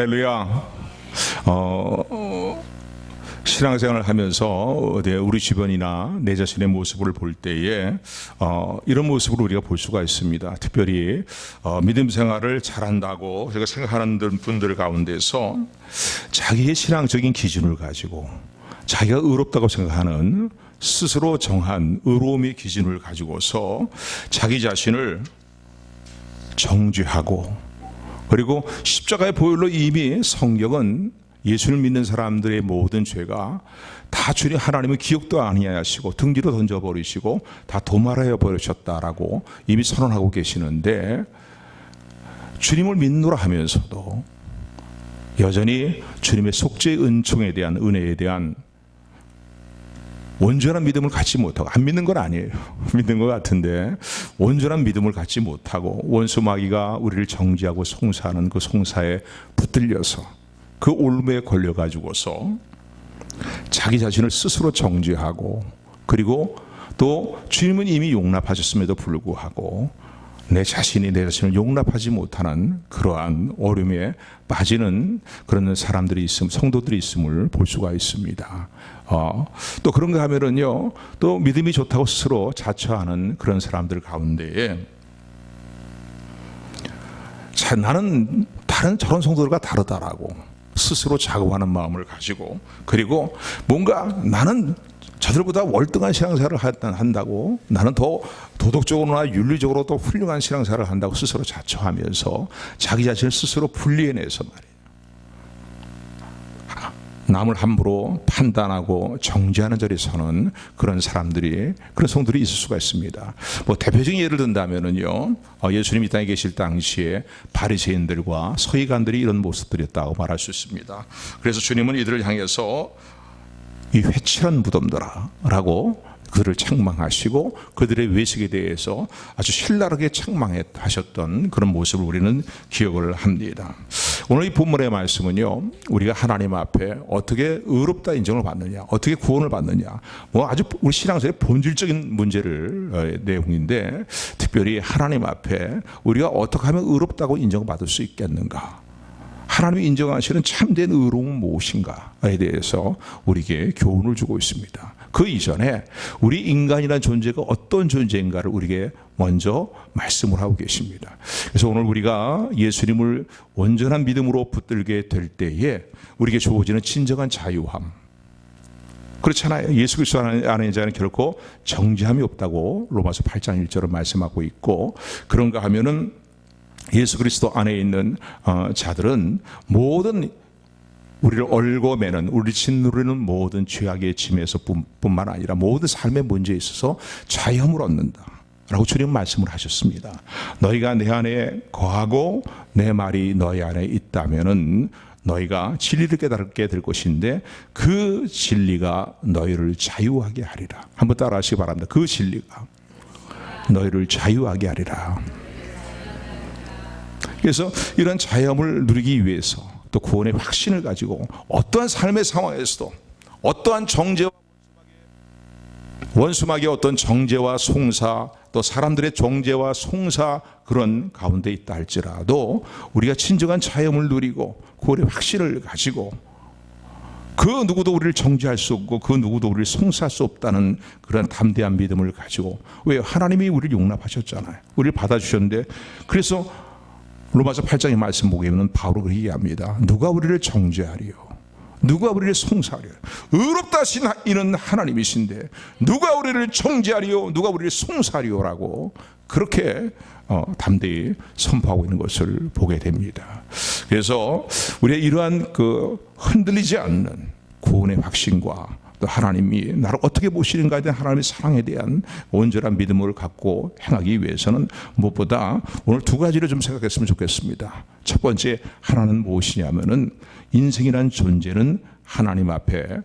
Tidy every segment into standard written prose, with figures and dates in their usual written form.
할렐루야. 신앙생활을 하면서 우리 주변이나 내 자신의 모습을 볼 때에 이런 모습을 우리가 볼 수가 있습니다. 특별히 믿음 생활을 잘한다고 제가 생각하는 분들 가운데서 자기의 신앙적인 기준을 가지고 자기가 의롭다고 생각하는 스스로 정한 의로움의 기준을 가지고서 자기 자신을 정죄하고, 그리고 십자가의 보혈로 이미 성경은 예수를 믿는 사람들의 모든 죄가 다 주님 하나님은 기억도 아니하시고 등 뒤로 던져버리시고 다 도말하여 버리셨다라고 이미 선언하고 계시는데, 주님을 믿노라 하면서도 여전히 주님의 속죄의 은총에 대한, 은혜에 대한 온전한 믿음을 갖지 못하고, 안 믿는 건 아니에요. 믿는 것 같은데 온전한 믿음을 갖지 못하고 원수 마귀가 우리를 정죄하고 송사하는 그 송사에 붙들려서 그 올무에 걸려가지고서 자기 자신을 스스로 정죄하고, 그리고 또 주님은 이미 용납하셨음에도 불구하고 내 자신이 내 자신을 용납하지 못하는 그러한 어려움에 빠지는 그런 사람들이 성도들이 있음을 볼 수가 있습니다. 또 그런가 하면은요, 또 믿음이 좋다고 스스로 자처하는 그런 사람들 가운데에 나는 다른 저런 성도들과 다르다라고 스스로 자긍하는 마음을 가지고, 그리고 뭔가 나는 저들보다 월등한 신앙생활을 한다고, 나는 더 도덕적으로나 윤리적으로 더 훌륭한 신앙생활을 한다고 스스로 자처하면서 자기 자신을 스스로 분리해내서 말이에요, 남을 함부로 판단하고 정죄하는 자리에 서는 그런 사람들이, 그런 성들이 있을 수가 있습니다. 뭐 대표적인 예를 든다면은요, 예수님이 이 땅에 계실 당시에 바리새인들과 서기관들이 이런 모습들이었다고 말할 수 있습니다. 그래서 주님은 이들을 향해서 이 회칠한 무덤들아라고 그들을 책망하시고 그들의 외식에 대해서 아주 신랄하게 책망하셨던 그런 모습을 우리는 기억을 합니다. 오늘 이 본문의 말씀은요, 우리가 하나님 앞에 어떻게 의롭다 인정을 받느냐, 어떻게 구원을 받느냐, 뭐 아주 우리 신앙생활의 본질적인 문제를 내용인데, 특별히 하나님 앞에 우리가 어떻게 하면 의롭다고 인정받을 수 있겠는가, 하나님이 인정하시는 참된 의로움은 무엇인가에 대해서 우리에게 교훈을 주고 있습니다. 그 이전에 우리 인간이라는 존재가 어떤 존재인가를 우리에게 먼저 말씀을 하고 계십니다. 그래서 오늘 우리가 예수님을 온전한 믿음으로 붙들게 될 때에 우리에게 주어지는 진정한 자유함, 그렇잖아요. 예수 그리스도 안에 있는 자는 결코 정죄함이 없다고 로마서 8장 1절을 말씀하고 있고, 그런가 하면은 예수 그리스도 안에 있는 자들은 모든 우리를 얽어매는, 우리를 짓누르는 모든 죄악의 짐에서 뿐만 아니라 모든 삶의 문제에 있어서 자유함을 얻는다 라고 주님 말씀을 하셨습니다. 너희가 내 안에 거하고 내 말이 너희 안에 있다면은 너희가 진리를 깨닫게 될 것인데 그 진리가 너희를 자유하게 하리라. 한번 따라 하시기 바랍니다. 그 진리가 너희를 자유하게 하리라. 그래서 이런 자유함을 누리기 위해서, 또 구원의 확신을 가지고 어떠한 삶의 상황에서도 어떠한 정죄와 원수막의 어떤 정죄와 송사, 또 사람들의 정죄와 송사 그런 가운데 있다 할지라도 우리가 진정한 자유함을 누리고 구원의 확신을 가지고 그 누구도 우리를 정죄할 수 없고 그 누구도 우리를 송사할 수 없다는 그런 담대한 믿음을 가지고, 왜? 하나님이 우리를 용납하셨잖아요. 우리를 받아주셨는데, 그래서 로마서 8장의 말씀 보게 되면 바울은 그렇게 얘기합니다. 누가 우리를 정죄하리요? 누가 우리를 송사하리요? 의롭다 하신 이는 하나님이신데 누가 우리를 정죄하리요? 누가 우리를 송사하리요? 라고 그렇게 담대히 선포하고 있는 것을 보게 됩니다. 그래서 우리의 이러한 그 흔들리지 않는 구원의 확신과 또 하나님이 나를 어떻게 보시는가에 대한 하나님의 사랑에 대한 온전한 믿음을 갖고 행하기 위해서는 무엇보다 오늘 두 가지를 좀 생각했으면 좋겠습니다. 첫 번째, 하나는 무엇이냐면은 인생이란 존재는 하나님 앞에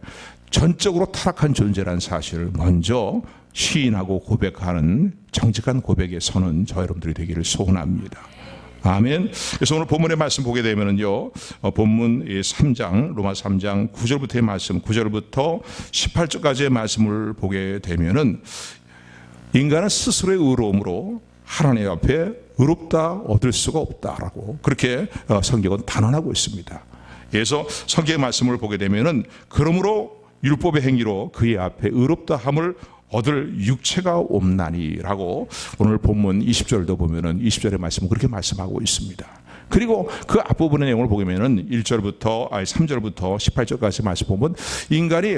전적으로 타락한 존재라는 사실을 먼저 시인하고 고백하는 정직한 고백에 서는 저 여러분들이 되기를 소원합니다. 아멘. 그래서 오늘 본문의 말씀 보게 되면은요, 본문 3장, 로마 3장 9절부터의 말씀, 9절부터 18절까지의 말씀을 보게 되면은 인간은 스스로의 의로움으로 하나님 앞에 의롭다 얻을 수가 없다라고 그렇게 성경은 단언하고 있습니다. 그래서 성경의 말씀을 보게 되면은 그러므로 율법의 행위로 그의 앞에 의롭다함을 얻을 육체가 없나니라고 오늘 본문 20절도 보면은 20절의 말씀은 그렇게 말씀하고 있습니다. 그리고 그 앞부분의 내용을 보면은 3절부터 18절까지 말씀 보면 인간이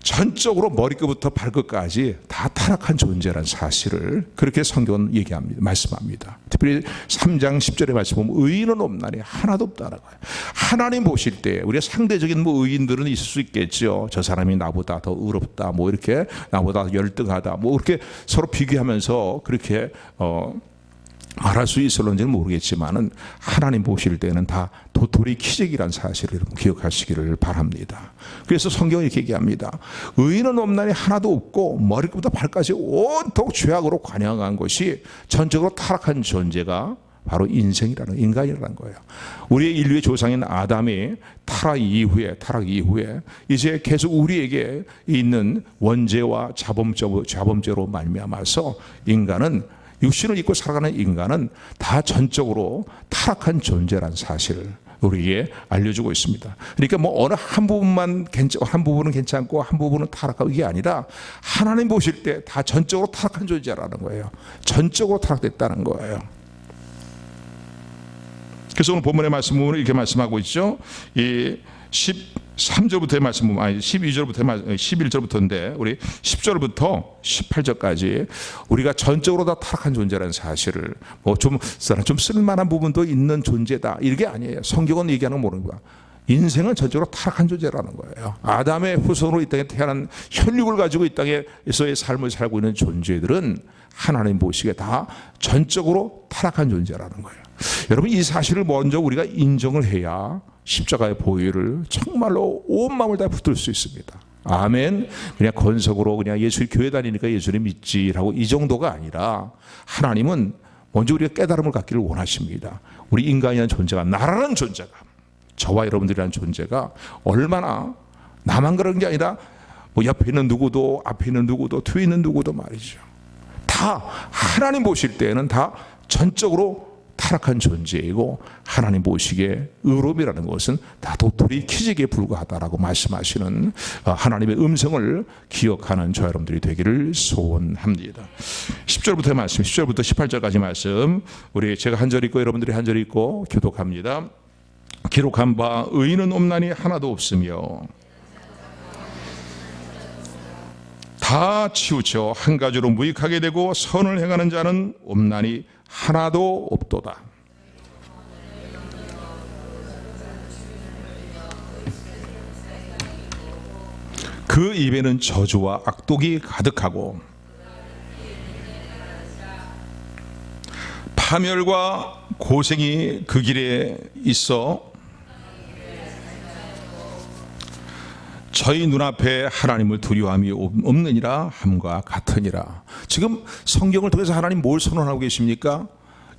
전적으로 머리끝부터 발끝까지 다 타락한 존재라는 사실을 그렇게 성경은 얘기합니다. 말씀합니다. 특별히 3장 10절의 말씀 보면 의인은 없나니 하나도 없다라고 해요. 하나님 보실 때 우리가 상대적인 의인들은 있을 수 있겠죠. 저 사람이 나보다 더 의롭다, 이렇게 나보다 열등하다, 이렇게 서로 비교하면서 그렇게 말할 수 있을런지는 모르겠지만은 하나님 보실 때는 다 도토리 키재기란 사실을 기억하시기를 바랍니다. 그래서 성경이 이렇게 얘기합니다. 의인은 없나니 하나도 없고 머리부터 발까지 온통 죄악으로 관영한 것이 전적으로 타락한 존재가 바로 인간이라는 거예요. 우리의 인류의 조상인 아담이 타락 이후에 이제 계속 우리에게 있는 원죄와 자범죄로 말미암아서 인간은 육신을 입고 살아가는 인간은 다 전적으로 타락한 존재라는 사실을 우리에게 알려주고 있습니다. 그러니까 어느 한 부분은 괜찮고 한 부분은 타락하고 이게 아니라 하나님 보실 때 다 전적으로 타락한 존재라는 거예요. 전적으로 타락됐다는 거예요. 그래서 오늘 본문의 말씀은 이렇게 말씀하고 있죠. 이 13절부터의 말씀 보면 11절부터인데 우리 10절부터 18절까지 우리가 전적으로 다 타락한 존재라는 사실을 좀 쓸만한 부분도 있는 존재다 이게 아니에요. 성경은 얘기하는 건 모르는 거야. 인생은 전적으로 타락한 존재라는 거예요. 아담의 후손으로 이 땅에 태어난 혈육을 가지고 이 땅에서의 삶을 살고 있는 존재들은 하나님 보시기에 다 전적으로 타락한 존재라는 거예요. 여러분 이 사실을 먼저 우리가 인정을 해야 십자가의 보혈을 정말로 온 마음을 다 붙들 수 있습니다. 아멘. 그냥 건석으로 그냥 예수님 교회 다니니까 예수님 믿지라고 이 정도가 아니라 하나님은 먼저 우리가 깨달음을 갖기를 원하십니다. 우리 인간이라는 존재가, 나라는 존재가, 저와 여러분들이라는 존재가 얼마나 나만 그런 게 아니라 옆에 있는 누구도 앞에 있는 누구도 뒤에 있는 누구도 말이죠. 다 하나님 보실 때에는 다 전적으로 타락한 존재이고 하나님 보시기에 의로움이라는 것은 다 도토리 키재기에 불과하다라고 말씀하시는 하나님의 음성을 기억하는 저 여러분들이 되기를 소원합니다. 10절부터의 말씀, 10절부터 18절까지 말씀 우리 제가 한 절 읽고 여러분들이 한 절 읽고 교독합니다. 기록한 바 의인은 없나니 하나도 없으며 다 치우쳐 한 가지로 무익하게 되고 선을 행하는 자는 없나니 하나도 없도다. 그 입에는 저주와 악독이 가득하고 파멸과 고생이 그 길에 있어 저희 눈앞에 하나님을 두려움이 없느니라 함과 같으니라. 지금 성경을 통해서 하나님 뭘 선언하고 계십니까?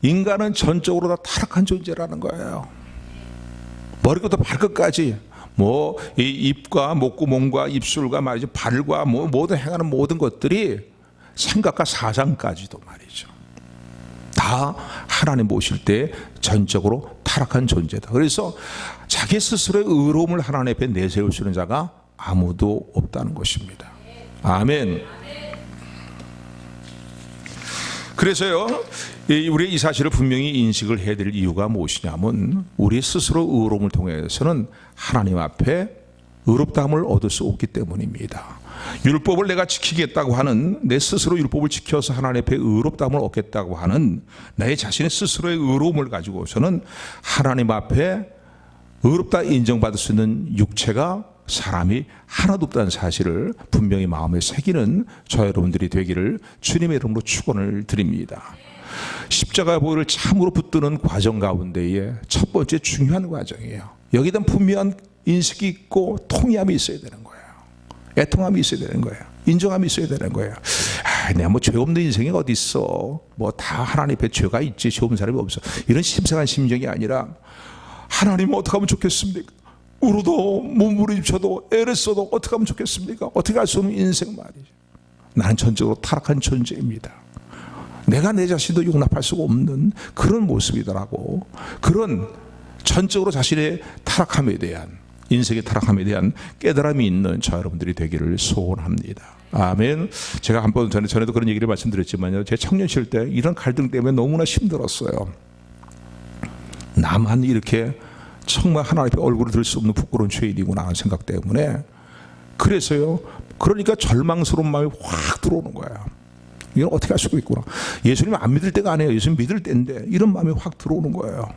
인간은 전적으로 다 타락한 존재라는 거예요. 머리부터 발끝까지 이 입과 목구멍과 입술과 말이죠, 발과 모든 행하는 모든 것들이 생각과 사상까지도 말이죠. 다 하나님 보실 때 전적으로 타락한 존재다. 그래서 자기 스스로의 의로움을 하나님 앞에 내세울 수 있는 자가 아무도 없다는 것입니다. 아멘. 그래서요, 우리 이 사실을 분명히 인식을 해야 될 이유가 무엇이냐면 우리 스스로 의로움을 통해서는 하나님 앞에 의롭다함을 얻을 수 없기 때문입니다. 율법을 내가 지키겠다고 하는, 내 스스로 율법을 지켜서 하나님 앞에 의롭다함을 얻겠다고 하는 내 자신의 스스로의 의로움을 가지고서는 하나님 앞에 의롭다 인정받을 수 있는 육체가, 사람이 하나도 없다는 사실을 분명히 마음에 새기는 저 여러분들이 되기를 주님의 이름으로 축원을 드립니다. 십자가 보혈을 참으로 붙드는 과정 가운데에 첫 번째 중요한 과정이에요. 여기에 대한 분명한 인식이 있고 통이함이 있어야 되는 거예요. 애통함이 있어야 되는 거예요. 인정함이 있어야 되는 거예요. 내가 죄 없는 인생이 어디 있어? 다 하나님 앞에 죄가 있지, 죄 없는 사람이 없어. 이런 심상한 심정이 아니라 하나님 어떻게 하면 좋겠습니까? 울어도 몸부림쳐도 애를 써도 어떻게 하면 좋겠습니까? 어떻게 할 수 없는 인생 말이죠. 나는 전적으로 타락한 존재입니다. 내가 내 자신도 용납할 수가 없는 그런 모습이더라고. 그런 전적으로 자신의 타락함에 대한, 인생의 타락함에 대한 깨달음이 있는 저 여러분들이 되기를 소원합니다. 아멘. 제가 한번 전에도 그런 얘기를 말씀드렸지만요, 제 청년 시절 때 이런 갈등 때문에 너무나 힘들었어요. 나만 이렇게 정말 하나님 앞에 얼굴을 들 수 없는 부끄러운 죄인이구나 하는 생각 때문에, 그래서요, 그러니까 절망스러운 마음이 확 들어오는 거야. 이건 어떻게 할 수가 있구나. 예수님 안 믿을 때가 아니에요. 예수님 믿을 때인데 이런 마음이 확 들어오는 거예요.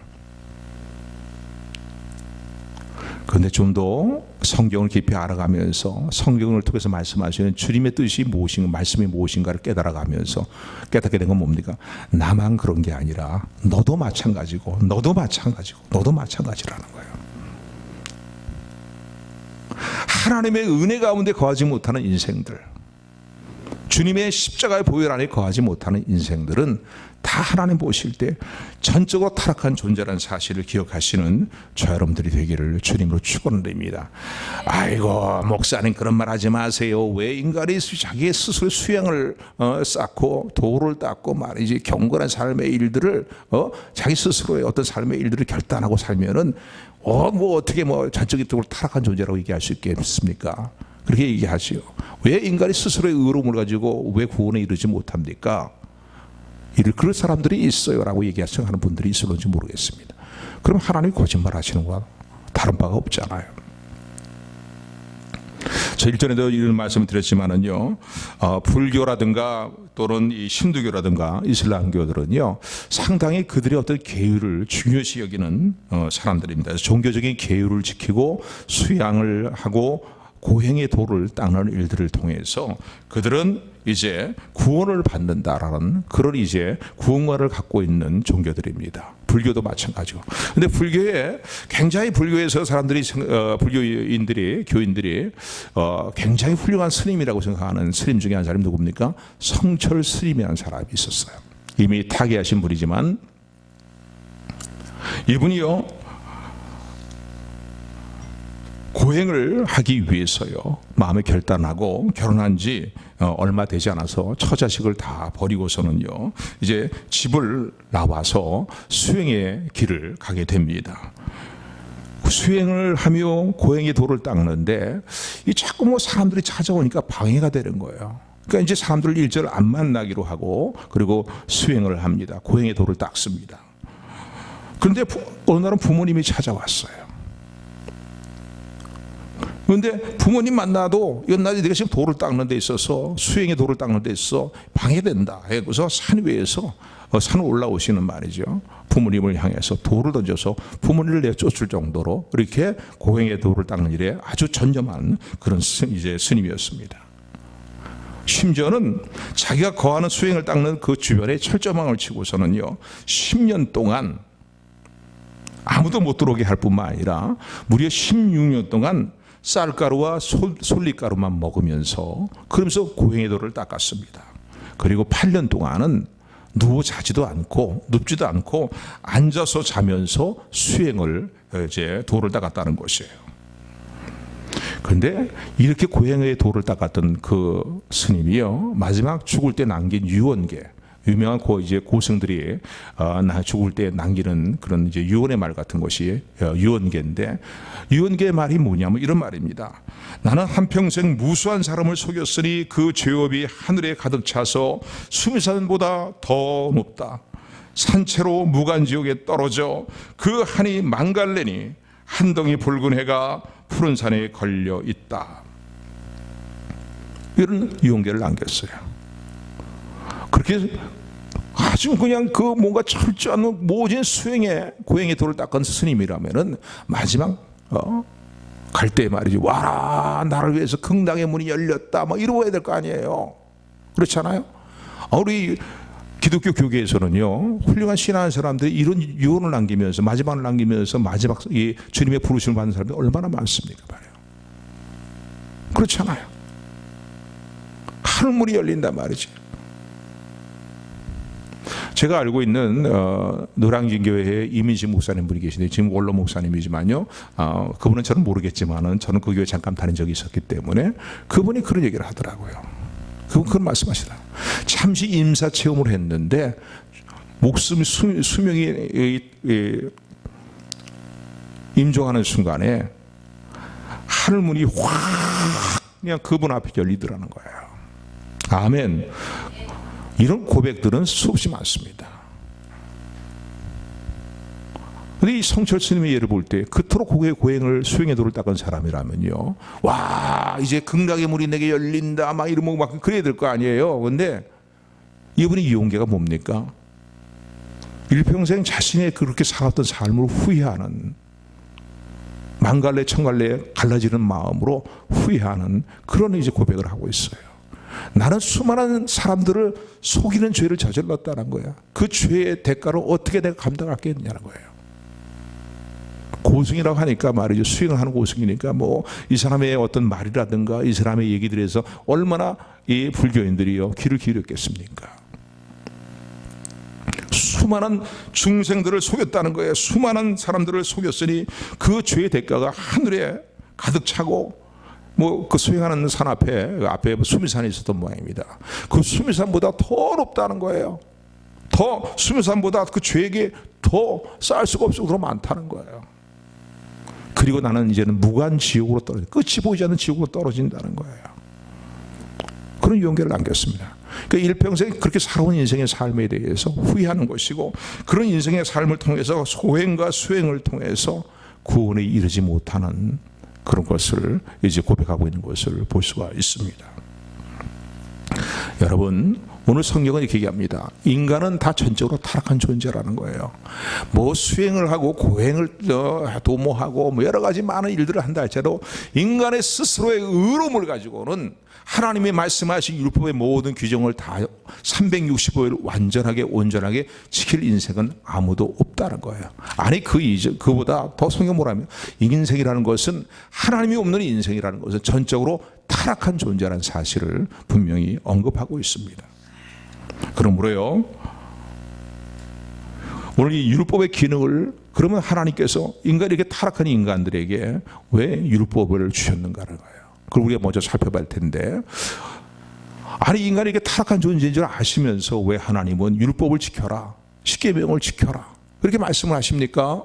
그런데 좀 더 성경을 깊이 알아가면서 성경을 통해서 말씀하시는 주님의 뜻이 무엇인가, 말씀이 무엇인가를 깨달아가면서 깨닫게 된 건 뭡니까? 나만 그런 게 아니라 너도 마찬가지고 너도 마찬가지고 너도 마찬가지라는 거예요. 하나님의 은혜 가운데 거하지 못하는 인생들, 주님의 십자가의 보혈 안에 거하지 못하는 인생들은 다 하나님 보실 때 전적으로 타락한 존재라는 사실을 기억하시는 저 여러분들이 되기를 주님으로 축원드립니다. 아이고, 목사님 그런 말 하지 마세요. 왜 인간이 자기의 스스로 수양을 쌓고 도를 닦고 말이지 경건한 삶의 일들을 자기 스스로의 어떤 삶의 일들을 결단하고 살면은 뭐 어떻게 뭐 전적으로 타락한 존재라고 얘기할 수 있겠습니까? 그렇게 얘기하지요. 왜 인간이 스스로의 의로움을 가지고 왜 구원에 이르지 못합니까? 그럴 사람들이 있어요 라고 얘기하는 분들이 있을런지 모르겠습니다. 그럼 하나님이 거짓말 하시는 거와 다른 바가 없잖아요. 저 일전에도 이런 말씀을 드렸지만은요, 불교라든가 또는 이 힌두교라든가 이슬람교들은요, 상당히 그들의 어떤 계율을 중요시 여기는 사람들입니다. 그래서 종교적인 계율을 지키고 수양을 하고 고행의 도를 닦는 일들을 통해서 그들은 이제 구원을 받는다라는 그런 이제 구원관을 갖고 있는 종교들입니다. 불교도 마찬가지고. 근데 불교에 굉장히 불교에서 사람들이 불교인들이 교인들이 굉장히 훌륭한 스님이라고 생각하는 스님 중에 한 사람이 누굽니까? 성철 스님이라는 사람이 있었어요. 이미 타계하신 분이지만 이분이요, 고행을 하기 위해서요, 마음에 결단하고 결혼한 지 얼마 되지 않아서 처자식을 다 버리고서는요, 이제 집을 나와서 수행의 길을 가게 됩니다. 수행을 하며 고행의 도를 닦는데 이 자꾸 뭐 사람들이 찾아오니까 방해가 되는 거예요. 그러니까 이제 사람들을 일절 안 만나기로 하고 그리고 수행을 합니다. 고행의 도를 닦습니다. 그런데 어느 날은 부모님이 찾아왔어요. 그런데 부모님 만나도 이건 나 네가 지금 도를 닦는 데 있어서 수행의 도를 닦는 데 있어 방해된다 해서 산 위에서 산을 올라오시는 말이죠. 부모님을 향해서 돌을 던져서 부모님을 내쫓을 정도로 이렇게 고행의 도를 닦는 일에 아주 전념한 그런 이제 스님이었습니다. 심지어는 자기가 거하는 수행을 닦는 그 주변에 철조망을 치고서는요, 10년 동안 아무도 못 들어오게 할 뿐만 아니라 무려 16년 동안 쌀가루와 솔잎가루만 먹으면서 그러면서 고행의 도를 닦았습니다. 그리고 8년 동안은 누워 자지도 않고 눕지도 않고 앉아서 자면서 수행을 이제 도를 닦았다는 것이에요. 그런데 이렇게 고행의 도를 닦았던 그 스님이요, 마지막 죽을 때 남긴 유언계, 유명한 이제 고승들이 죽을 때 남기는 그런 이제 유언의 말 같은 것이 유언계인데, 유언계의 말이 뭐냐면 이런 말입니다. 나는 한평생 무수한 사람을 속였으니 그 죄업이 하늘에 가득 차서 수미산보다 더 높다. 산채로 무간지옥에 떨어져 그 한이 망갈래니 한 덩이 붉은 해가 푸른 산에 걸려 있다. 이런 유언계를 남겼어요. 그렇게 아주 그냥 그 뭔가 철저한 모진 수행의 고행의 도를 닦은 스님이라면은 마지막 갈 때 말이지, 와라 나를 위해서 긍당의 문이 열렸다 막 이러고 될 거 아니에요. 그렇잖아요. 우리 기독교 교계에서는요, 훌륭한 신앙한 사람들이 이런 유언을 남기면서 마지막을 남기면서 마지막 이 주님의 부르심을 받는 사람들이 얼마나 많습니까 말이에요. 그렇잖아요. 하늘문이 열린단 말이지. 제가 알고 있는 노량진교회에 이민식 목사님 분이 계신데 지금 원로 목사님이지만요, 그분은 저는 모르겠지만은 저는 그 교회 잠깐 다닌 적이 있었기 때문에 그분이 그런 얘기를 하더라고요. 그건 말씀하시라. 잠시 임사 체험을 했는데 목숨 수명이 임종하는 순간에 하늘문이 확 그냥 그분 앞에 열리더라는 거예요. 아멘. 이런 고백들은 수없이 많습니다. 근데 이 성철 스님의 예를 볼 때 그토록 고행을 수행의 도를 닦은 사람이라면요, 와 이제 극락의 문이 내게 열린다 막 이러면 막 그래야 될 거 아니에요. 근데 이분이 이 용기가 뭡니까? 일평생 자신의 그렇게 살았던 삶을 후회하는, 만갈래 천갈래 갈라지는 마음으로 후회하는 그런 이제 고백을 하고 있어요. 나는 수많은 사람들을 속이는 죄를 저질렀다는 거야. 그 죄의 대가를 어떻게 내가 감당하겠냐는 거예요. 고승이라고 하니까 말이죠. 수행을 하는 고승이니까 뭐 이 사람의 어떤 말이라든가 이 사람의 얘기들에서 얼마나 이 불교인들이요 귀를 기울였겠습니까? 수많은 중생들을 속였다는 거예요. 수많은 사람들을 속였으니 그 죄의 대가가 하늘에 가득 차고, 뭐 그 수행하는 산 앞에 수미산이 있었던 모양입니다. 그 수미산보다 더 높다는 거예요. 더 수미산보다 그 죄액이 더 쌓을 수가 없을 정도로 많다는 거예요. 그리고 나는 이제는 무관 지옥으로 끝이 보이지 않는 지옥으로 떨어진다는 거예요. 그런 용기를 남겼습니다. 그러니까 일평생 그렇게 살아온 인생의 삶에 대해서 후회하는 것이고, 그런 인생의 삶을 통해서 소행과 수행을 통해서 구원에 이르지 못하는 그런 것을 이제 고백하고 있는 것을 볼 수가 있습니다. 여러분, 오늘 성경은 이렇게 얘기합니다. 인간은 다 전적으로 타락한 존재라는 거예요. 뭐 수행을 하고 고행을 도모하고 뭐 여러 가지 많은 일들을 한다 할지라도 인간의 스스로의 의로움을 가지고는 하나님이 말씀하신 율법의 모든 규정을 다 365일 완전하게 온전하게 지킬 인생은 아무도 없다는 거예요. 아니 그보다 더 성경 뭐라면 인생이라는 것은 하나님이 없는 인생이라는 것은 전적으로 타락한 존재라는 사실을 분명히 언급하고 있습니다. 그러므로요, 오늘 이 율법의 기능을, 그러면 하나님께서 인간이 이렇게 타락한 인간들에게 왜 율법을 주셨는가를 거예요. 그걸 우리가 먼저 살펴봐야 할 텐데, 아니 인간이 이렇게 타락한 존재인 줄 아시면서 왜 하나님은 율법을 지켜라, 십계명을 지켜라 그렇게 말씀을 하십니까?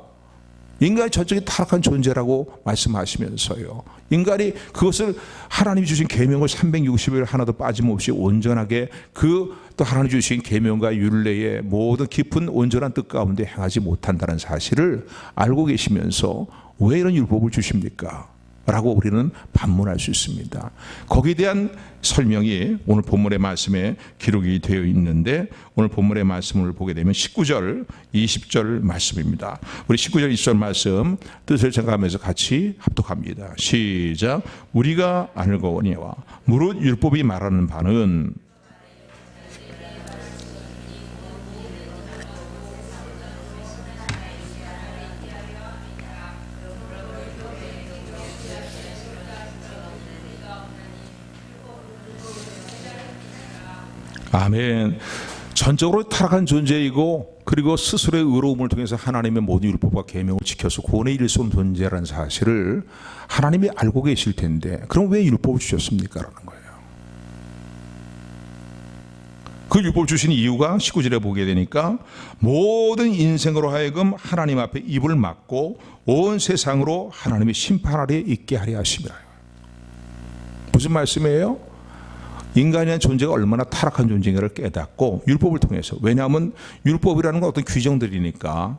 인간이 전적인 타락한 존재라고 말씀하시면서요, 인간이 그것을 하나님이 주신 계명을 360일 하나도 빠짐없이 온전하게 또 하나님 주신 계명과 율례의 모든 깊은 온전한 뜻 가운데 행하지 못한다는 사실을 알고 계시면서 왜 이런 율법을 주십니까? 라고 우리는 반문할 수 있습니다. 거기에 대한 설명이 오늘 본문의 말씀에 기록이 되어 있는데, 오늘 본문의 말씀을 보게 되면 19절, 20절 말씀입니다. 우리 19절, 20절 말씀 뜻을 생각하면서 같이 합독합니다. 시작. 우리가 알거니와 무릇 율법이 말하는 바는 아멘. 전적으로 타락한 존재이고, 그리고 스스로의 의로움을 통해서 하나님의 모든 율법과 계명을 지켜서 구원에 이를 수 없는 존재라는 사실을 하나님이 알고 계실 텐데, 그럼 왜 율법을 주셨습니까? 라는 거예요. 그 율법을 주신 이유가 19절에 보게 되니까 모든 인생으로 하여금 하나님 앞에 입을 막고 온 세상으로 하나님의 심판 아래 있게 하려 하심이라. 무슨 말씀이에요? 인간이라는 존재가 얼마나 타락한 존재인가를 깨닫고 율법을 통해서, 왜냐하면 율법이라는 건 어떤 규정들이니까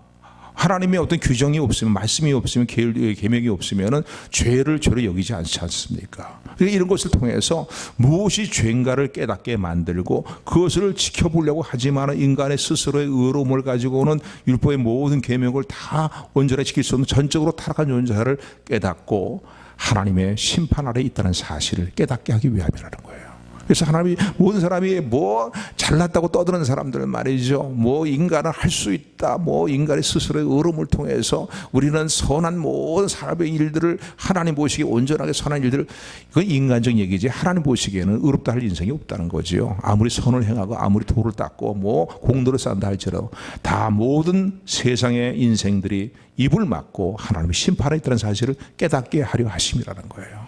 하나님의 어떤 규정이 없으면, 말씀이 없으면, 계명이 없으면 죄를 죄로 여기지 않지 않습니까? 그러니까 이런 것을 통해서 무엇이 죄인가를 깨닫게 만들고 그것을 지켜보려고 하지만 인간의 스스로의 의로움을 가지고는 율법의 모든 계명을 다 온전하게 지킬 수 없는 전적으로 타락한 존재를 깨닫고 하나님의 심판 아래 있다는 사실을 깨닫게 하기 위함이라는 거예요. 그래서 하나님이 모든 사람이 뭐 잘났다고 떠드는 사람들 말이죠, 뭐 인간은 할 수 있다, 뭐 인간의 스스로의 의로움을 통해서 우리는 선한 모든 사람의 일들을 하나님 보시기에 온전하게 선한 일들을, 이건 인간적 얘기지 하나님 보시기에는 의롭다 할 인생이 없다는 거죠. 아무리 선을 행하고 아무리 도를 닦고 뭐 공로를 쌓는다 할지라도 다 모든 세상의 인생들이 입을 막고 하나님의 심판에 있다는 사실을 깨닫게 하려 하심이라는 거예요.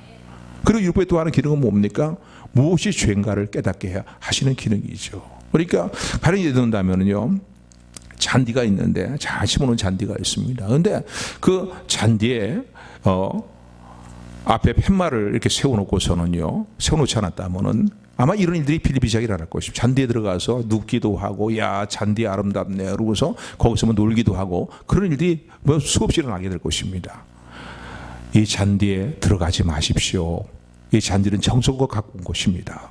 그리고 율법의 또 하나의 기능은 뭡니까? 무엇이 죄인가를 깨닫게 하시는 기능이죠. 그러니까 가령 예를 든다면요, 잔디가 있는데 잘 심어놓은 잔디가 있습니다. 그런데 그 잔디에 앞에 팻말을 이렇게 세워놓고서는요, 세워놓지 않았다면은 아마 이런 일들이 비일비재하게 일어날 것입니다. 잔디에 들어가서 눕기도 하고, 야 잔디 아름답네 그러고서 거기서 뭐 놀기도 하고, 그런 일들이 뭐 수없이 일어나게 될 것입니다. 이 잔디에 들어가지 마십시오. 이 잔디는 정성과 갖고 온 것입니다.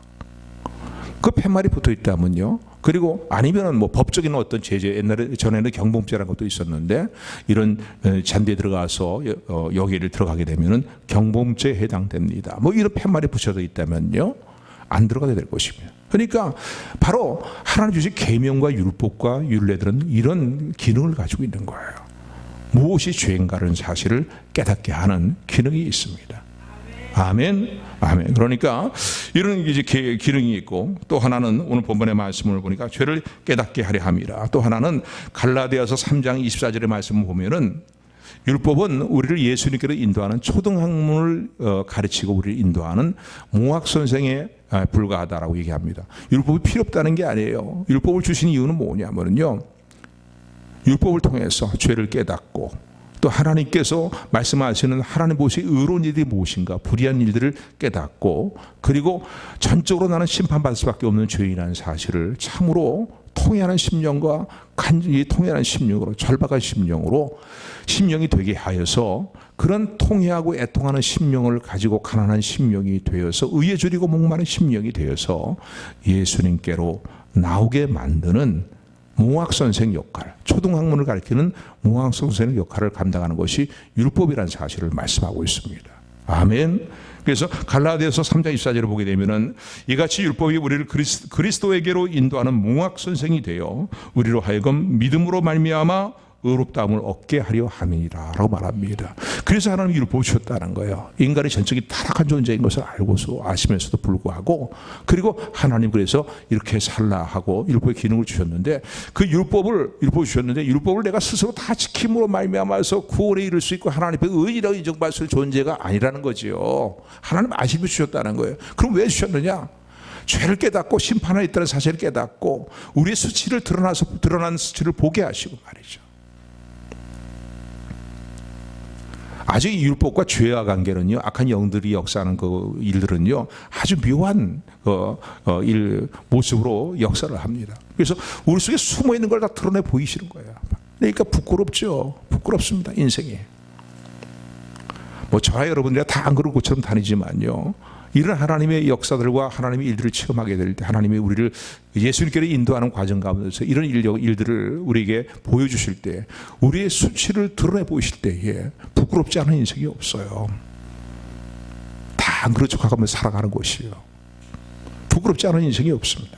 그 팻말이 붙어 있다면요, 그리고 아니면은 뭐 법적인 어떤 제재, 옛날에 전에는 경범죄라는 것도 있었는데, 이런 잔디에 들어가서 여기를 들어가게 되면은 경범죄에 해당됩니다. 뭐 이런 팻말이 붙여져 있다면요, 안 들어가게 될 것입니다. 그러니까 바로 하나님 주신 계명과 율법과 율례들은 이런 기능을 가지고 있는 거예요. 무엇이 죄인가라는 사실을 깨닫게 하는 기능이 있습니다. 아멘, 아멘. 그러니까 이런 이제 기능이 있고, 또 하나는 오늘 본문의 말씀을 보니까 죄를 깨닫게 하려 함이라. 또 하나는 갈라디아서 3장 24절의 말씀을 보면은 율법은 우리를 예수님께로 인도하는 초등학문을 가르치고 우리를 인도하는 몽학 선생에 불과하다라고 얘기합니다. 율법이 필요 없다는 게 아니에요. 율법을 주신 이유는 뭐냐면요, 율법을 통해서 죄를 깨닫고, 또 하나님께서 말씀하시는 하나님 보시기 의로운 일이 무엇인가, 불의한 일들을 깨닫고, 그리고 전적으로 나는 심판받을 수밖에 없는 죄인이라는 사실을 참으로 통회하는 심령과 간절히 통회하는 심령으로, 절박한 심령으로 심령이 되게 하여서, 그런 통회하고 애통하는 심령을 가지고 가난한 심령이 되어서 의에 줄이고 목마른 심령이 되어서 예수님께로 나오게 만드는 몽학선생 역할, 초등학문을 가르치는 몽학선생 역할을 감당하는 것이 율법이라는 사실을 말씀하고 있습니다. 아멘. 그래서 갈라디아서 3장 24절을 보게 되면은 이같이 율법이 우리를 그리스도에게로 인도하는 몽학선생이 되어 우리로 하여금 믿음으로 말미암아 의롭다함을 얻게 하려 함이니라 라고 말합니다. 그래서 하나님이 율법을 주셨다는 거예요. 인간의 전적인 타락한 존재인 것을 알고서 아시면서도 불구하고, 그리고 하나님 그래서 이렇게 살라 하고 율법의 기능을 주셨는데, 그 율법을 주셨는데, 율법을 내가 스스로 다 지킴으로 말미암아서 구원에 이를 수 있고 하나님 앞에 의인이라고 인정받을 수 있는 존재가 아니라는 거지요. 하나님 아시면서 주셨다는 거예요. 그럼 왜 주셨느냐? 죄를 깨닫고 심판에 있다는 사실을 깨닫고 우리의 수치를 드러난 수치를 보게 하시고 말이죠. 아주 이 율법과 죄와 관계는요, 악한 영들이 역사하는 그 일들은요, 아주 묘한 모습으로 역사를 합니다. 그래서 우리 속에 숨어 있는 걸 다 드러내 보이시는 거예요. 그러니까 부끄럽죠. 부끄럽습니다, 인생이. 뭐 저와 여러분들이 다 안 그런 것처럼 다니지만요, 이런 하나님의 역사들과 하나님의 일들을 체험하게 될 때, 하나님이 우리를 예수님께로 인도하는 과정 가운데서 이런 일들을 우리에게 보여주실 때, 우리의 수치를 드러내 보이실 때에 부끄럽지 않은 인생이 없어요. 다 안 그런 척하면서 살아가는 것이요, 부끄럽지 않은 인생이 없습니다.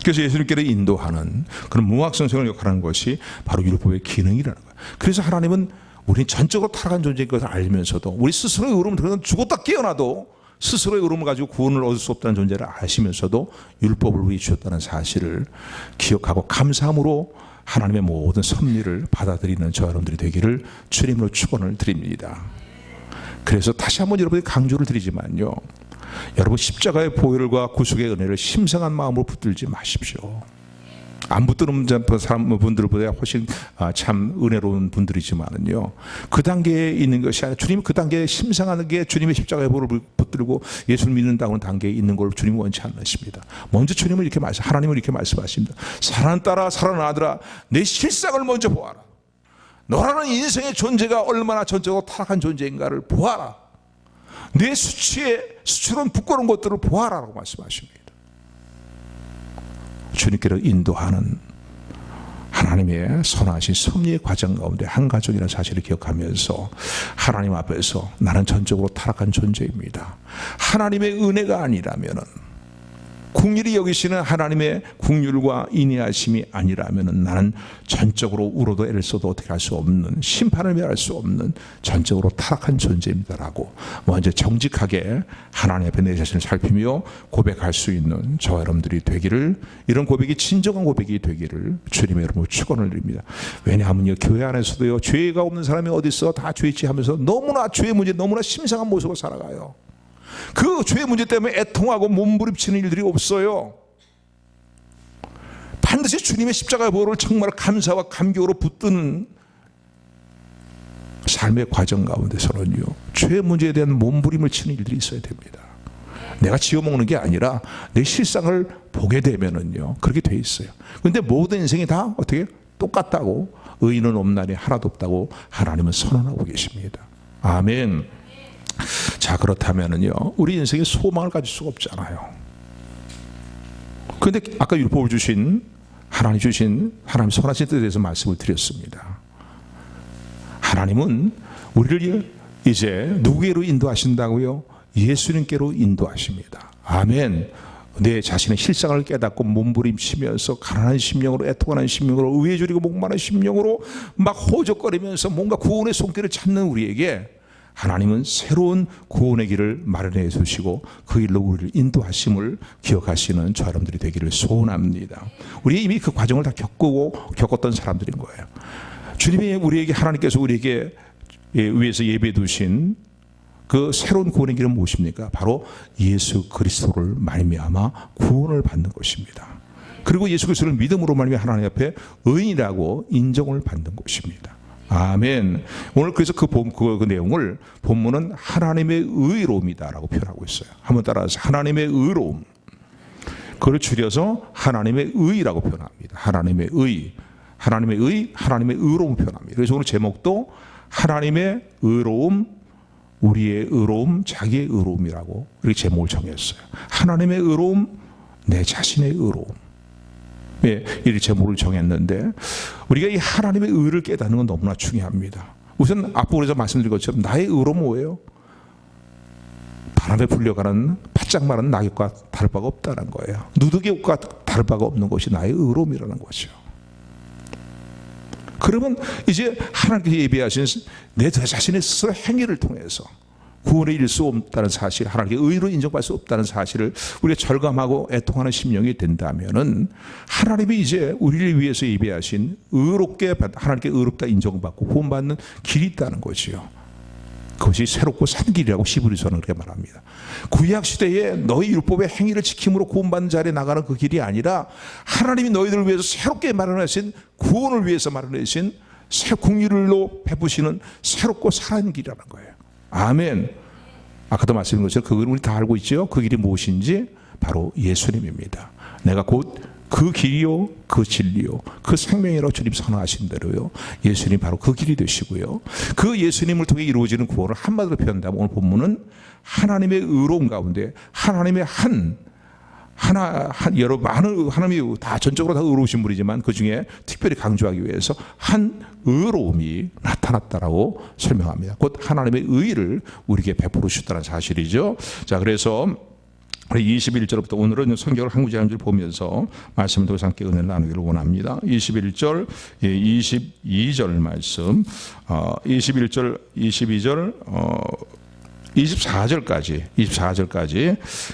그래서 예수님께로 인도하는 그런 몽학선생을 역할하는 것이 바로 율법의 기능이라는 거예요. 그래서 하나님은 우리는 전적으로 타락한 존재인 것을 알면서도, 우리 스스로의 의로움을 죽었다 깨어나도 스스로의 의로움을 가지고 구원을 얻을 수 없다는 존재를 아시면서도 율법을 우리 주셨다는 사실을 기억하고 감사함으로 하나님의 모든 섭리를 받아들이는 저 여러분들이 되기를 주님으로 축원을 드립니다. 그래서 다시 한번 여러분이 강조를 드리지만요, 여러분 십자가의 보혈과 구속의 은혜를 심상한 마음으로 붙들지 마십시오. 안 붙드는 분들보다 훨씬 참 은혜로운 분들이지만은요, 그 단계에 있는 것이 아니라 주님 그 단계에 심상하는 게 주님의 십자가의 보혈을 붙들고 예수를 믿는다는 단계에 있는 걸 주님은 원치 않으십니다. 먼저 주님은 이렇게 하나님은 이렇게 말씀하십니다. 사랑하는 딸아, 사랑하는 아들아, 내 실상을 먼저 보아라. 너라는 인생의 존재가 얼마나 전적으로 타락한 존재인가를 보아라. 내 수치로는 부끄러운 것들을 보아라라고 말씀하십니다. 주님께로 인도하는 하나님의 선하신 섭리의 과정 가운데 한 가족이라는 사실을 기억하면서 하나님 앞에서 나는 전적으로 타락한 존재입니다. 하나님의 은혜가 아니라면은 긍휼히 여기시는 하나님의 긍휼과 인내하심이 아니라면 나는 전적으로 울어도 애를 써도 어떻게 할 수 없는, 심판을 면할 수 없는 전적으로 타락한 존재입니다라고 먼저 정직하게 하나님 앞에 내 자신을 살피며 고백할 수 있는 저와 여러분들이 되기를, 이런 고백이 진정한 고백이 되기를 주님의 이름으로 축원을 드립니다. 왜냐하면요, 교회 안에서도요, 죄가 없는 사람이 어디 있어, 다 죄지 하면서 너무나 죄의 문제 너무나 심상한 모습으로 살아가요. 그 죄의 문제 때문에 애통하고 몸부림치는 일들이 없어요. 반드시 주님의 십자가의 보혈을 정말 감사와 감격으로 붙드는 삶의 과정 가운데서는요, 죄의 문제에 대한 몸부림을 치는 일들이 있어야 됩니다. 내가 지어먹는 게 아니라 내 실상을 보게 되면은요, 그렇게 돼 있어요. 그런데 모든 인생이 다 어떻게 똑같다고, 의인은 없나니 하나도 없다고 하나님은 선언하고 계십니다. 아멘. 자, 그렇다면은요, 우리 인생에 소망을 가질 수가 없잖아요. 그런데 아까 율법을 주신 하나님 선하신 뜻에 대해서 말씀을 드렸습니다. 하나님은 우리를 이제 누구에게로 인도하신다고요? 예수님께로 인도하십니다. 아멘. 내 자신의 실상을 깨닫고 몸부림치면서 가난한 심령으로, 애통하는 심령으로, 의에 줄이고 목마른 심령으로 막 호적거리면서 뭔가 구원의 손길을 찾는 우리에게 하나님은 새로운 구원의 길을 마련해 주시고 그 일로 우리를 인도하심을 기억하시는 저 여러분들이 되기를 소원합니다. 우리 이미 그 과정을 다 겪었던 사람들인 거예요. 주님이 우리에게, 하나님께서 우리에게 위해서 예배해 두신 그 새로운 구원의 길은 무엇입니까? 바로 예수 그리스도를 말미암아 구원을 받는 것입니다. 그리고 예수 그리스도를 믿음으로 말미암아 하나님 앞에 의인이라고 인정을 받는 것입니다. 아멘. 오늘 그래서 그 내용을 본문은 하나님의 의로움이다라고 표현하고 있어요. 한번 따라서 하나님의 의로움. 그걸 줄여서 하나님의 의라고 표현합니다. 하나님의 의, 하나님의 의로움 표현합니다. 그래서 오늘 제목도 하나님의 의로움, 우리의 의로움, 자기의 의로움이라고 이렇게 제목을 정했어요. 하나님의 의로움, 내 자신의 의로움. 예, 이 제목을 정했는데 우리가 이 하나님의 의를 깨닫는 건 너무나 중요합니다. 우선 앞부분에서 말씀드린 것처럼 나의 의로움은 뭐예요? 바람에 불려가는 바짝 마른 낙엽과 다를 바가 없다는 거예요. 누더기 옷과 다를 바가 없는 것이 나의 의로움이라는 거죠. 그러면 이제 하나님께서 예비하신 내 자신의 스스로 행위를 통해서 구원에 이를 수 없다는 사실, 하나님께 의로 인정받을 수 없다는 사실을 우리가 절감하고 애통하는 심령이 된다면은 하나님이 이제 우리를 위해서 예비하신 의롭게 하나님께 의롭다 인정받고 구원받는 길이 있다는 거지요. 그것이 새롭고 산 길이라고 히브리서는 그렇게 말합니다. 구약 시대에 너희 율법의 행위를 지킴으로 구원받는 자리에 나가는 그 길이 아니라 하나님이 너희들을 위해서 새롭게 마련하신, 구원을 위해서 마련하신 새 긍휼로 베푸시는 새롭고 살아있는 길이라는 거예요. 아멘. 아까도 말씀드린 것처럼 그걸 우리 다 알고 있죠. 그 길이 무엇인지 바로 예수님입니다. 내가 곧 그 길이요, 그 진리요, 그 생명이라고 주님 선언하신 대로요, 예수님 바로 그 길이 되시고요, 그 예수님을 통해 이루어지는 구원을 한마디로 표현한다면 오늘 본문은 하나님의 의로움 가운데 하나님의 여러 많은, 하나님이 다 전적으로 다 의로우신 분이지만 그 중에 특별히 강조하기 위해서 한 의로움이 나타났다라고 설명합니다. 곧 하나님의 의를 우리에게 베풀어 주셨다는 사실이죠. 자, 그래서 21절부터 오늘은 성경을 한 구절 한 줄 보면서 말씀을 통해서 함께 은혜를 나누기를 원합니다. 21절, 22절 말씀, 21절, 22절, 24절까지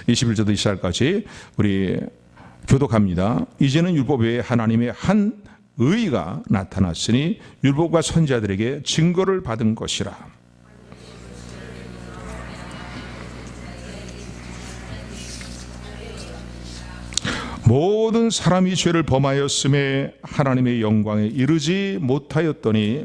21절도 24절까지 우리 교독합니다. 이제는 율법 외에 하나님의 한 의가 나타났으니 율법과 선지자들에게 증거를 받은 것이라. 모든 사람이 죄를 범하였음에 하나님의 영광에 이르지 못하더니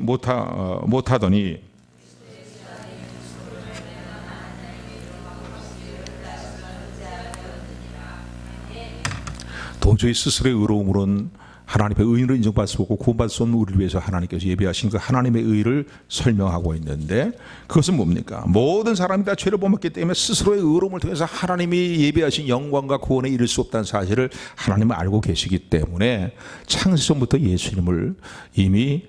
도저히 스스로의 의로움으로는 하나님의 의인으로 인정받을 수 없고 구원받을 수 없는 우리를 위해서 하나님께서 예비하신 그 하나님의 의를 설명하고 있는데 그것은 뭡니까? 모든 사람이 다 죄를 범했기 때문에 스스로의 의로움을 통해서 하나님이 예비하신 영광과 구원에 이를 수 없다는 사실을 하나님은 알고 계시기 때문에 창세전부터 예수님을 이미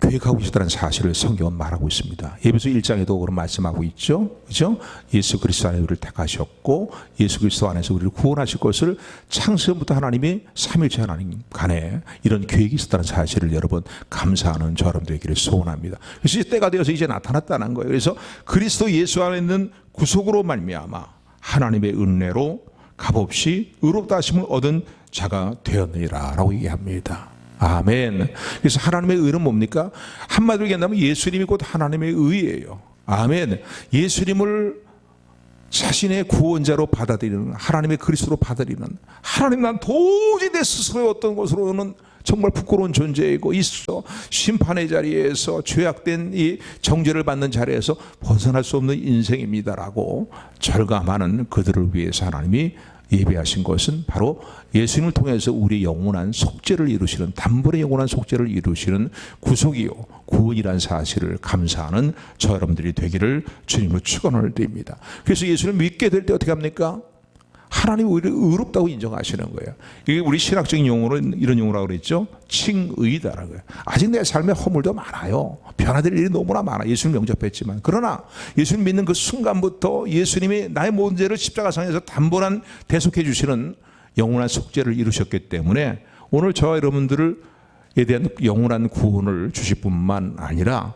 계획하고 계시다는 사실을 성경은 말하고 있습니다. 에베소 1장에도 그런 말씀하고 있죠. 그죠? 예수 그리스도 안에 우리를 택하셨고 예수 그리스도 안에서 우리를 구원하실 것을 창세부터 하나님이 삼위일체 하나님 간에 이런 계획이 있었다는 사실을 여러분 감사하는 저 여러분 되기를 소원합니다. 그래서 이제 때가 되어서 이제 나타났다는 거예요. 그래서 그리스도 예수 안에 있는 구속으로 말미암아 하나님의 은혜로 값없이 의롭다 하심을 얻은 자가 되었느니라 라고 얘기합니다. 아멘. 그래서 하나님의 의는 뭡니까? 한마디로 얘기한다면 예수님이 곧 하나님의 의예요. 아멘. 예수님을 자신의 구원자로 받아들이는, 하나님의 그리스도로 받아들이는, 하나님 난 도저히 내 스스로의 어떤 것으로는 정말 부끄러운 존재이고 있어 심판의 자리에서 죄악된 이 정죄를 받는 자리에서 벗어날 수 없는 인생입니다라고 절감하는 그들을 위해서 하나님이 예비하신 것은 바로 예수님을 통해서 우리의 영원한 속죄를 이루시는, 단번에 영원한 속죄를 이루시는 구속이요 구원이라는 사실을 감사하는 저 여러분들이 되기를 주님으로 축원을 드립니다. 그래서 예수를 믿게 될 때 어떻게 합니까? 하나님이 우리를 의롭다고 인정하시는 거예요. 이게 우리 신학적인 용어로 이런 용어라고 그랬죠. 칭의다라는 거예요. 아직 내 삶에 허물도 많아요. 변화될 일이 너무나 많아. 예수님 영접했지만. 그러나 예수님 믿는 그 순간부터 예수님이 나의 모든 죄를 십자가상에서 단번한 대속해 주시는 영원한 속죄를 이루셨기 때문에 오늘 저와 여러분들에 대한 영원한 구원을 주실 뿐만 아니라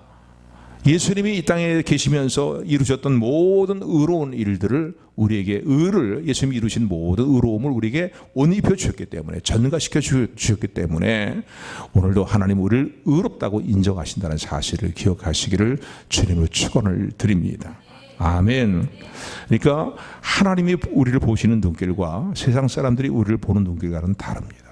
예수님이 이 땅에 계시면서 이루셨던 모든 의로운 일들을 우리에게 의를 예수님이 이루신 모든 의로움을 우리에게 옷 입혀 주셨기 때문에 전가시켜 주셨기 때문에 오늘도 하나님 우리를 의롭다고 인정하신다는 사실을 기억하시기를 주님으로 축원을 드립니다. 아멘. 그러니까 하나님이 우리를 보시는 눈길과 세상 사람들이 우리를 보는 눈길과는 다릅니다.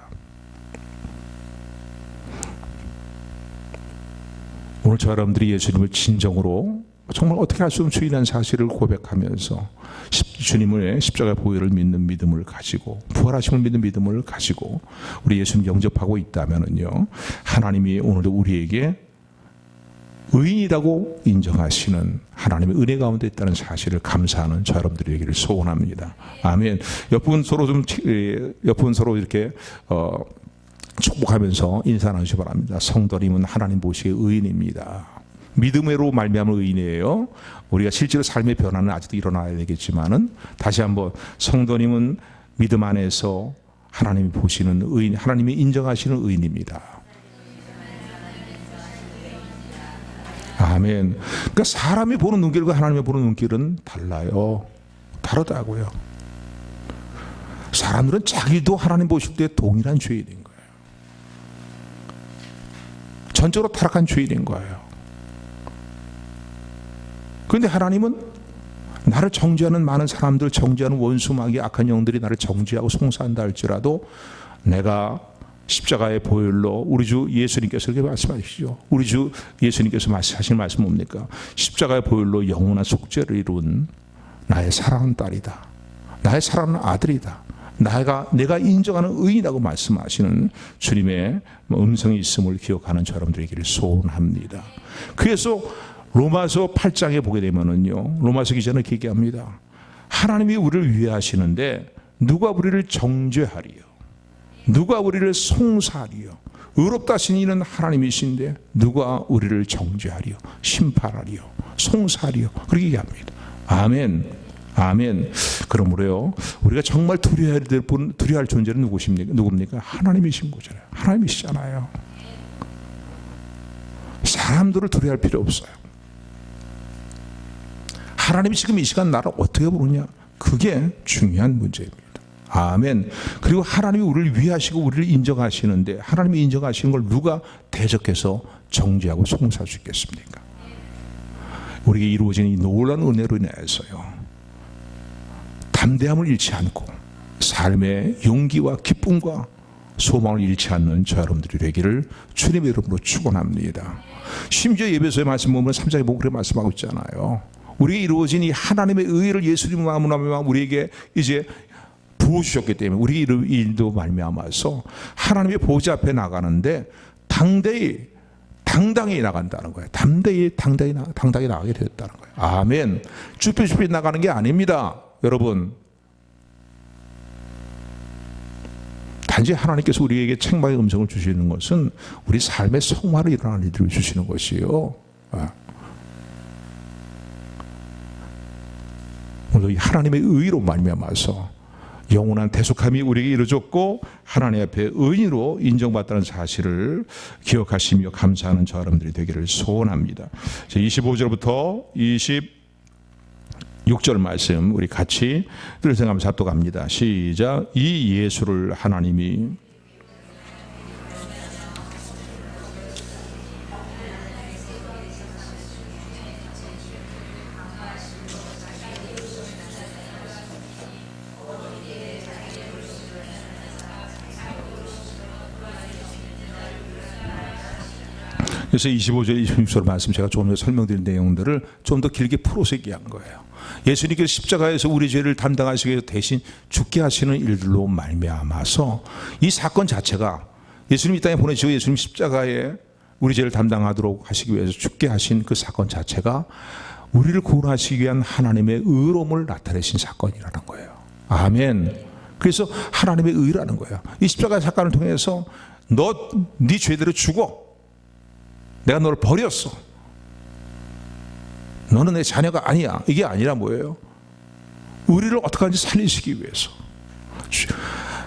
오늘 저 여러분들이 예수님을 진정으로 정말 어떻게 할 수 없는 주인한 사실을 고백하면서 주님의 십자가 보혈을 믿는 믿음을 가지고 부활하심을 믿는 믿음을 가지고 우리 예수님 영접하고 있다면은요, 하나님이 오늘도 우리에게 의인이라고 인정하시는 하나님의 은혜 가운데 있다는 사실을 감사하는 저 여러분들이 되기를 소원합니다. 아멘. 옆분 서로 이렇게 축복하면서 인사 나누시기 바랍니다. 성도님은 하나님 보시기에 의인입니다. 믿음으로 말미암은 의인이에요. 우리가 실제로 삶의 변화는 아직도 일어나야 되겠지만은 다시 한번 성도님은 믿음 안에서 하나님이 보시는 의인, 하나님이 인정하시는 의인입니다. 아멘. 그러니까 사람이 보는 눈길과 하나님이 보는 눈길은 달라요. 다르다고요. 사람들은 자기도 하나님 보실 때 동일한 죄인인 거예요. 전적으로 타락한 죄인인 거예요. 그런데 하나님은 나를 정죄하는 많은 사람들, 정죄하는 원수 마귀 악한 영들이 나를 정죄하고 송사한다 할지라도 내가 십자가의 보혈로 우리 주 예수님께서 이렇게 말씀하시죠. 우리 주 예수님께서 하신 말씀 뭡니까? 십자가의 보혈로 영원한 속죄를 이룬 나의 사랑하는 딸이다. 나의 사랑하는 아들이다. 내가 인정하는 의인이라고 말씀하시는 주님의 음성이 있음을 기억하는 저 여러분들에게 소원합니다. 그래서 로마서 8장에 보게 되면은요, 로마서 기자는 이렇게 얘기합니다. 하나님이 우리를 위하시는데 누가 우리를 정죄하리요? 누가 우리를 송사하리요? 의롭다 하신 이는 하나님이신데 누가 우리를 정죄하리요? 심판하리요? 송사하리요? 그렇게 얘기합니다. 아멘. 아멘. 그러므로요, 우리가 정말 두려워할 존재는 누굽니까? 하나님이신 거잖아요. 하나님이시잖아요. 사람들을 두려워할 필요 없어요. 하나님이 지금 이 시간 나를 어떻게 보느냐? 그게 중요한 문제입니다. 아멘. 그리고 하나님이 우리를 위하시고 우리를 인정하시는데 하나님이 인정하시는 걸 누가 대적해서 정죄하고 송사할 수 있겠습니까? 우리에게 이루어진 이 놀라운 은혜로 인해서요, 담대함을 잃지 않고 삶의 용기와 기쁨과 소망을 잃지 않는 저 여러분들이 되기를 주님의 이름으로 축원합니다. 심지어 예배소의 말씀 보면 3장에 보면 그렇게 말씀하고 있잖아요. 우리에게 이루어진 이 하나님의 의를 예수님 마음으로 우리에게 이제 부어주셨기 때문에 우리에게 이 일도 말미암아서 하나님의 보좌 앞에 나가는데 당당히 나간다는 거예요. 당당히 나가게 되었다는 거예요. 아멘. 쭈뼛쭈뼛 나가는 게 아닙니다. 여러분, 단지 하나님께서 우리에게 책망의 음성을 주시는 것은 우리 삶의 성화를 일어나는 일들을 주시는 것이요. 오늘 하나님의 의로 말미암아서 영원한 대속함이 우리에게 이루어졌고 하나님 앞에 의인으로 인정받다는 사실을 기억하시며 감사하는 저 여러분들이 되기를 소원합니다. 25절부터 26절 말씀 우리 같이 들으면서 합독합니다. 시작. 이 예수를 하나님이 그래서 25절, 26절 말씀 제가 조금 더 설명드린 내용들을 좀 더 길게 풀어서 얘기한 거예요. 예수님께서 십자가에서 우리 죄를 담당하시기 위해서 대신 죽게 하시는 일들로 말미암아서 이 사건 자체가 예수님 이 땅에 보내시고 예수님 십자가에 우리 죄를 담당하도록 하시기 위해서 죽게 하신 그 사건 자체가 우리를 구원하시기 위한 하나님의 의로움을 나타내신 사건이라는 거예요. 아멘. 그래서 하나님의 의라는 거예요. 이 십자가 사건을 통해서 네 죄대로 죽어. 내가 너를 버렸어. 너는 내 자녀가 아니야. 이게 아니라 뭐예요? 우리를 어떻게 하는지 살리시기 위해서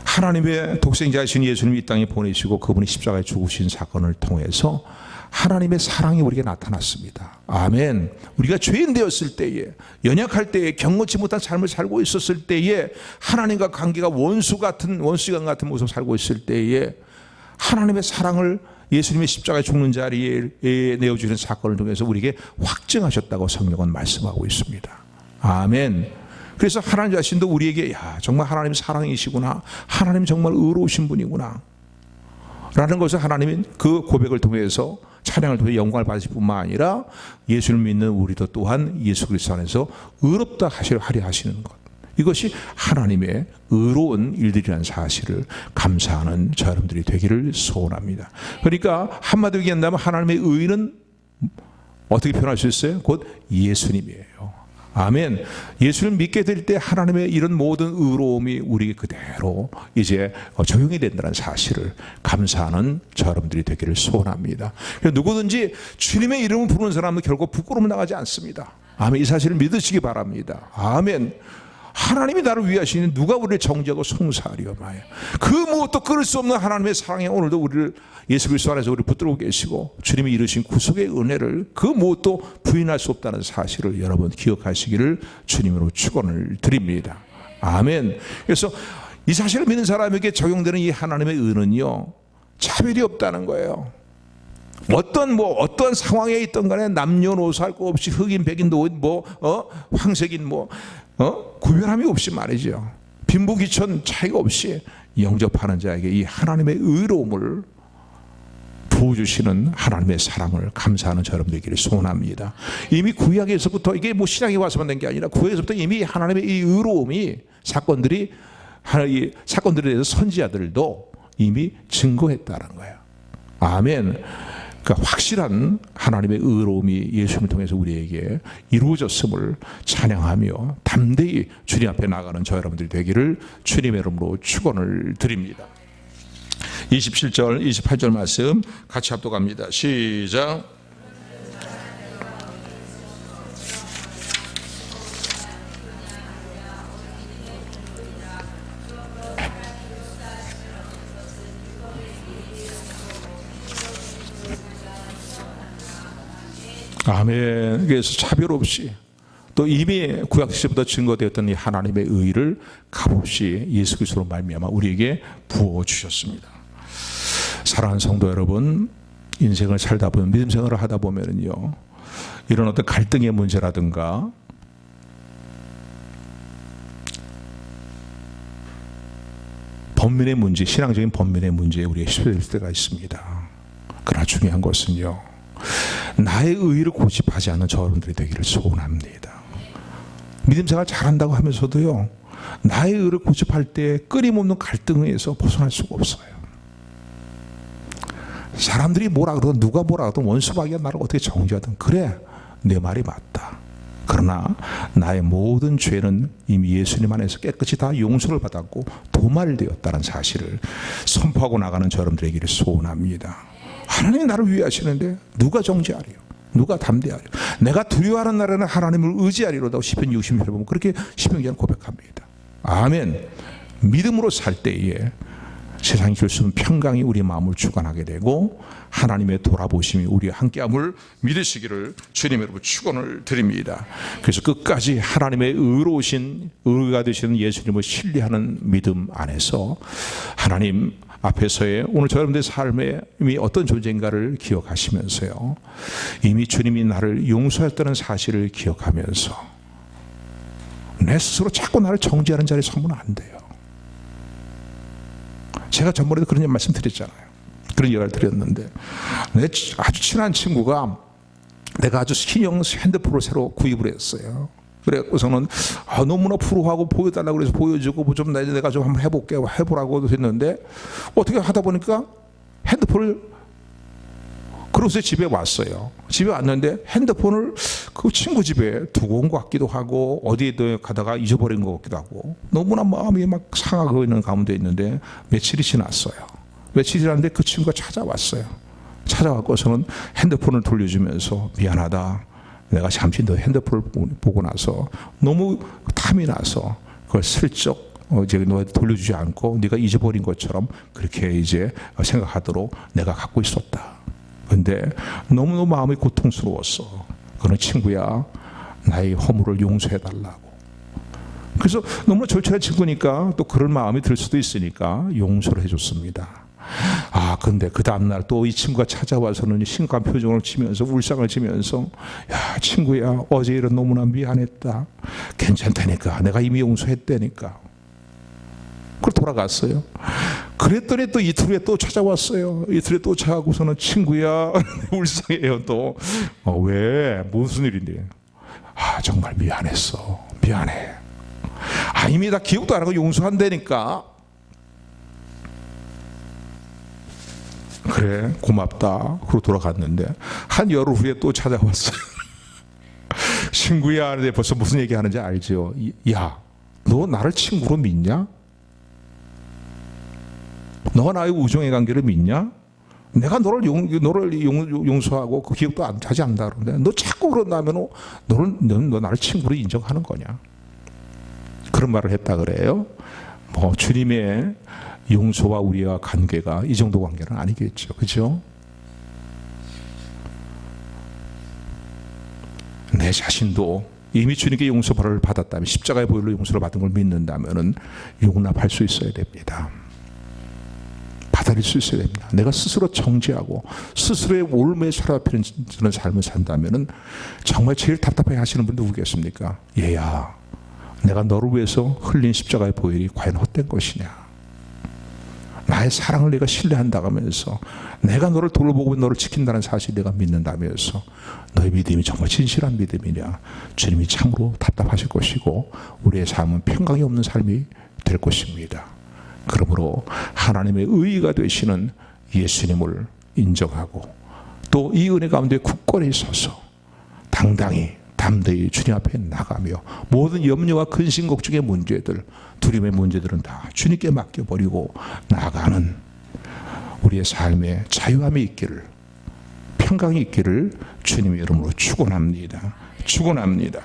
하나님의 독생자이신 예수님이 이 땅에 보내시고 그분이 십자가에 죽으신 사건을 통해서 하나님의 사랑이 우리에게 나타났습니다. 아멘. 우리가 죄인 되었을 때에, 연약할 때에, 경건치 못한 삶을 살고 있었을 때에, 하나님과 관계가 원수시간 같은 모습을 살고 있을 때에 하나님의 사랑을 예수님의 십자가에 죽는 자리에 내어주는 사건을 통해서 우리에게 확증하셨다고 성경은 말씀하고 있습니다. 아멘. 그래서 하나님 자신도 우리에게 정말 하나님 사랑이시구나, 하나님 정말 의로우신 분이구나 라는 것을 하나님은 그 고백을 통해서, 찬양을 통해 영광을 받으실 뿐만 아니라 예수를 믿는 우리도 또한 예수 그리스도 안에서 의롭다 하려 하시는 것, 이것이 하나님의 의로운 일들이라는 사실을 감사하는 저 여러분들이 되기를 소원합니다. 그러니까 한마디로 얘기한다면 하나님의 의는 어떻게 표현할 수 있어요? 곧 예수님이에요. 아멘. 예수를 믿게 될 때 하나님의 이런 모든 의로움이 우리 그대로 이제 적용이 된다는 사실을 감사하는 저 여러분들이 되기를 소원합니다. 누구든지 주님의 이름을 부르는 사람은 결국 부끄러움 나가지 않습니다. 아멘. 이 사실을 믿으시기 바랍니다. 아멘. 하나님이 나를 위하시니 누가 우리를 정죄하고 송사하리요 마요. 그 무엇도 끊을 수 없는 하나님의 사랑에 오늘도 우리를 예수 그리스도 안에서 우리를 붙들고 계시고 주님이 이루신 구속의 은혜를 그 무엇도 부인할 수 없다는 사실을 여러분 기억하시기를 주님으로 축원을 드립니다. 아멘. 그래서 이 사실을 믿는 사람에게 적용되는 이 하나님의 은은요, 차별이 없다는 거예요. 어떤 상황에 있던 간에 남녀노소 할 것 없이 흑인 백인 노인 황색인 구별함이 없이 말이죠. 빈부귀천 차이가 없이 영접하는 자에게 이 하나님의 의로움을 부어주시는 하나님의 사랑을 감사하는 저 여러분들에게 소원합니다. 이미 구약에서부터, 이게 신약에 와서만 된 게 아니라 구약에서부터 이미 하나님의 이 의로움이 사건들에 대해서 선지자들도 이미 증거했다는 거예요. 아멘. 그러니까 확실한 하나님의 의로움이 예수님을 통해서 우리에게 이루어졌음을 찬양하며 담대히 주님 앞에 나가는 저 여러분들이 되기를 주님의 이름으로 축원을 드립니다. 27절, 28절 말씀 같이 합독합니다. 시작. 아멘. 그래서 차별 없이 또 이미 구약 시대부터 증거되었던 이 하나님의 의를 값없이 예수 그리스도로 말미암아 우리에게 부어 주셨습니다. 사랑하는 성도 여러분, 인생을 살다 보면, 믿음 생활을 하다 보면은요, 이런 어떤 갈등의 문제라든가 번민의 문제, 신앙적인 번민의 문제에 우리가 시달릴 때가 있습니다. 그러나 중요한 것은요, 나의 의의를 고집하지 않는 저 여러분들이 되기를 소원합니다. 믿음 생활 잘한다고 하면서도요, 나의 의의를 고집할 때 끊임없는 갈등에서 벗어날 수가 없어요. 사람들이 뭐라 그러든 누가 뭐라 그러든 원수박이야 나를 어떻게 정죄하든 그래 내 말이 맞다. 그러나 나의 모든 죄는 이미 예수님 안에서 깨끗이 다 용서를 받았고 도말되었다는 사실을 선포하고 나가는 저 여러분들에게 소원합니다. 하나님이 나를 위하시는데 누가 정죄하리요? 누가 담대하리요? 내가 두려워하는 날에는 하나님을 의지하리로다. 시편 60편에 보면 그렇게 시편기자는 고백합니다. 아멘. 믿음으로 살 때에 세상이 줄 수 없는 평강이 우리 마음을 주관하게 되고 하나님의 돌아보심이 우리와 함께함을 믿으시기를 주님 여러분 축원을 드립니다. 그래서 끝까지 하나님의 의로우신 의가 되시는 예수님을 신뢰하는 믿음 안에서 하나님 앞에서의 오늘 저 여러분들의 삶에 이미 어떤 존재인가를 기억하시면서요, 이미 주님이 나를 용서했다는 사실을 기억하면서 내 스스로 자꾸 나를 정죄하는 자리에 서면 안 돼요. 제가 전번에도 그런 말씀 드렸잖아요. 그런 얘기를 드렸는데, 내 아주 친한 친구가 내가 아주 신형 핸드폰을 새로 구입을 했어요. 그래서는 너무나 프로하고 보여달라고 그래서 보여주고 뭐 좀 내가 좀 한번 해볼게 해보라고 했는데, 어떻게 하다 보니까 핸드폰을 그로서 집에 왔어요. 집에 왔는데 핸드폰을 그 친구 집에 두고 온 것 같기도 하고 어디에 가다가 잊어버린 것 같기도 하고 너무나 마음이 막 상하고 있는 가운데 있는데 며칠이 지났어요. 며칠이 지났는데 그 친구가 찾아왔어요. 찾아왔고서는 핸드폰을 돌려주면서 미안하다. 내가 잠시 너 핸드폰을 보고 나서 너무 탐이 나서 그걸 슬쩍 이제 너한테 돌려주지 않고 네가 잊어버린 것처럼 그렇게 이제 생각하도록 내가 갖고 있었다. 근데 너무너무 마음이 고통스러웠어. 그런 친구야, 나의 허물을 용서해달라고. 그래서 너무 절친한 친구니까 또 그런 마음이 들 수도 있으니까 용서를 해줬습니다. 근데 그 다음날 또 이 친구가 찾아와서는 심각한 표정을 지면서 울상을 지면서, 야 친구야, 어제 일은 너무나 미안했다. 괜찮다니까. 내가 이미 용서했다니까. 그걸 돌아갔어요. 그랬더니 또 이틀 후에 또 찾아왔어요. 이틀에 또 찾아오고서는 친구야 울상해요. 또 왜? 무슨 일인데? 정말 미안했어. 미안해. 이미 다 기억도 안 하고 용서한다니까. 그래 고맙다. 그러고 돌아갔는데 한 열흘 후에 또 찾아왔어요. 친구야, 근데 벌써 무슨 얘기하는지 알죠? 야, 너 나를 친구로 믿냐? 너가 나의 우정의 관계를 믿냐? 내가 너를 용서하고 그 기억도 하지 않는다 그러는데 너 자꾸 그런다면 너 나를 친구로 인정하는 거냐? 그런 말을 했다 그래요. 뭐 주님의 용서와 우리와 관계가 이 정도 관계는 아니겠죠. 그죠? 내 자신도 이미 주님께 용서를 받았다면, 십자가의 보혈로 용서를 받은 걸 믿는다면 용납할 수 있어야 됩니다. 받아들일 수 있어야 됩니다. 내가 스스로 정죄하고 스스로의 올무에 사로잡히는 삶을 산다면 정말 제일 답답해 하시는 분 누구겠습니까? 얘야, 내가 너를 위해서 흘린 십자가의 보혈이 과연 헛된 것이냐? 나의 사랑을 내가 신뢰한다고 하면서 내가 너를 돌보고 너를 지킨다는 사실을 내가 믿는다면서 너의 믿음이 정말 진실한 믿음이냐? 주님이 참으로 답답하실 것이고 우리의 삶은 평강이 없는 삶이 될 것입니다. 그러므로 하나님의 의의가 되시는 예수님을 인정하고 또 이 은혜 가운데 굳건히 서서 당당히 담대히 주님 앞에 나가며 모든 염려와 근심 걱정의 문제들, 두려움의 문제들은 다 주님께 맡겨버리고 나아가는 우리의 삶에 자유함이 있기를, 평강이 있기를 주님의 이름으로 축원합니다. 축원합니다.